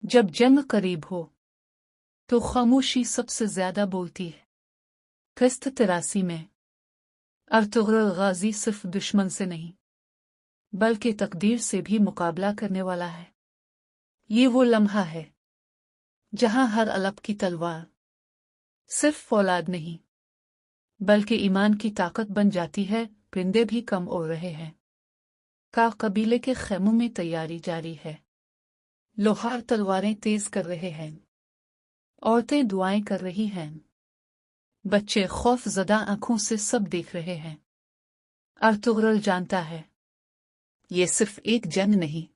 जब जंग करीब हो तो खामोशी सबसे ज्यादा बोलती है। किस्त 83 में अर्तुगरुल गाजी सिर्फ दुश्मन से नहीं बल्कि तकदीर से भी मुकाबला करने वाला है। ये वो लम्हा है जहां हर अलप की तलवार सिर्फ फौलाद नहीं बल्कि ईमान की ताकत बन जाती है। परिंदे भी कम उड़ रहे हैं। कबीले के खेमों में तैयारी जारी है। लोहार तलवारें तेज कर रहे हैं। औरतें दुआएं कर रही हैं। बच्चे खौफजदा आंखों से सब देख रहे हैं। अर्तुगरुल जानता है ये सिर्फ एक जंग नहीं,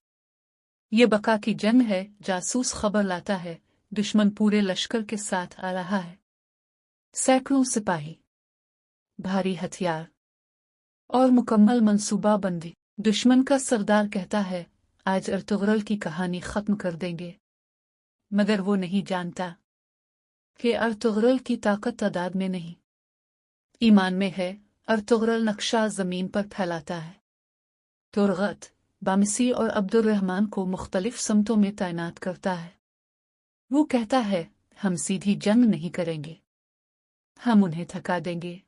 ये बका की जंग है। जासूस खबर लाता है दुश्मन पूरे लश्कर के साथ आ रहा है। सैकड़ों सिपाही, भारी हथियार और मुकम्मल मंसूबाबंदी। दुश्मन का सरदार कहता है आज अर्तुगरुल की कहानी खत्म कर देंगे, मगर वो नहीं जानता कि अर्तुगरुल की ताकत तादाद में नहीं ईमान में है। अर्तुगरुल नक्शा जमीन पर फैलाता है। तुरगत, बामिसी और अब्दुर्रहमान को मुख्तलिफ समतों में तैनात करता है। वो कहता है हम सीधी जंग नहीं करेंगे, हम उन्हें थका देंगे,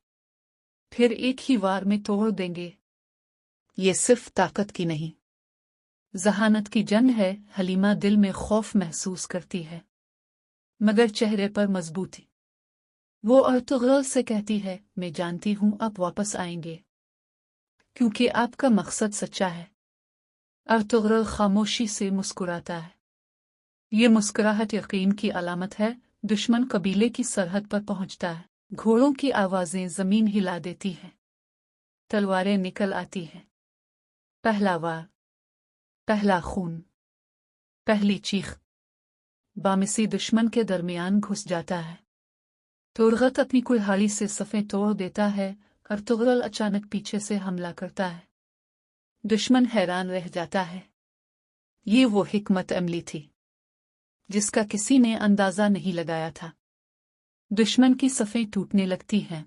फिर एक ही वार में तोड़ देंगे। ये सिर्फ ताकत की नहीं, जहानत की जंग है। हलीमा दिल में खौफ महसूस करती है मगर चेहरे पर मजबूती। वो अर्तुगरुल से कहती है मैं जानती हूं आप वापस आएंगे क्योंकि आपका मकसद सच्चा है। अर्तुगरुल खामोशी से मुस्कुराता है। ये मुस्कुराहट यकीन की अलामत है। दुश्मन कबीले की सरहद पर पहुंचता है। घोड़ों की आवाजें जमीन हिला देती हैं। तलवारें निकल आती हैं। पहला वार, पहला खून, पहली चीख। बामिसी दुश्मन के दरमियान घुस जाता है। तुरगत अपनी कुल्हाड़ी से सफ़ें तोड़ देता है। अर्तुगरुल अचानक पीछे से हमला करता है। दुश्मन हैरान रह जाता है। ये वो हिकमत अमली थी जिसका किसी ने अंदाजा नहीं लगाया था। दुश्मन की सफ़ें टूटने लगती हैं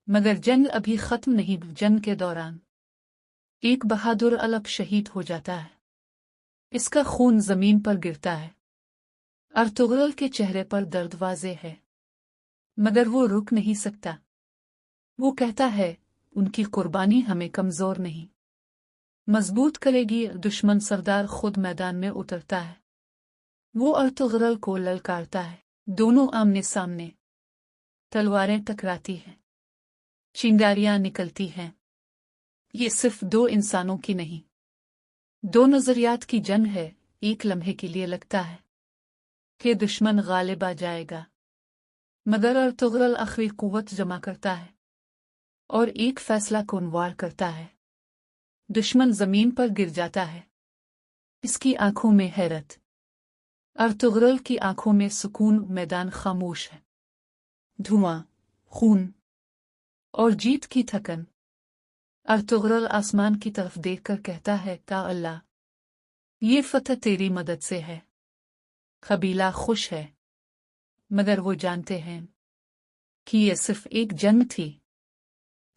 मगर जंग अभी खत्म नहीं। जंग के दौरान एक बहादुर अलप शहीद हो जाता है। इसका खून जमीन पर गिरता है। अर्तुगरुल के चेहरे पर दर्द वाज़े है मगर वो रुक नहीं सकता। वो कहता है उनकी कुर्बानी हमें कमजोर नहीं मजबूत करेगी। दुश्मन सरदार खुद मैदान में उतरता है। वो अर्तुगरुल को ललकारता है। दोनों आमने सामने, तलवारें टकराती हैं, चिंगारियां निकलती हैं। ये सिर्फ दो इंसानों की नहीं, दो नजरियात की जंग है। एक लम्हे के लिए लगता है कि दुश्मन गालिब आ जाएगा मगर अर्तुगरुल आखिरी कुव्वत जमा करता है और एक फैसला कुन वार करता है। दुश्मन जमीन पर गिर जाता है। इसकी आंखों में हैरत, अर्तुगरुल की आंखों में सुकून। मैदान खामोश है। धुआं, खून और जीत की थकन। अर्तुगरुल आसमान की तरफ देखकर कहता है ता अल्लाह, ये फतह तेरी मदद से है। कबीला खुश है मगर वो जानते हैं कि ये सिर्फ एक जंग थी।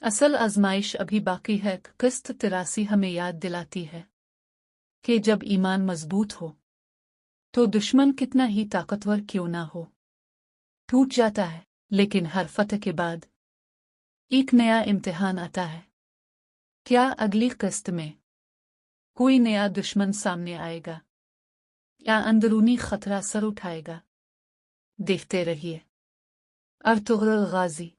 असल आजमाइश अभी बाकी है। किस्त 83 हमें याद दिलाती है कि जब ईमान मजबूत हो तो दुश्मन कितना ही ताकतवर क्यों ना हो टूट जाता है। लेकिन हर फतह के बाद एक नया इम्तिहान आता है। क्या अगली किस्त में कोई नया दुश्मन सामने आएगा या अंदरूनी खतरा सर उठाएगा? देखते रहिए अर्तुगरुल गाजी।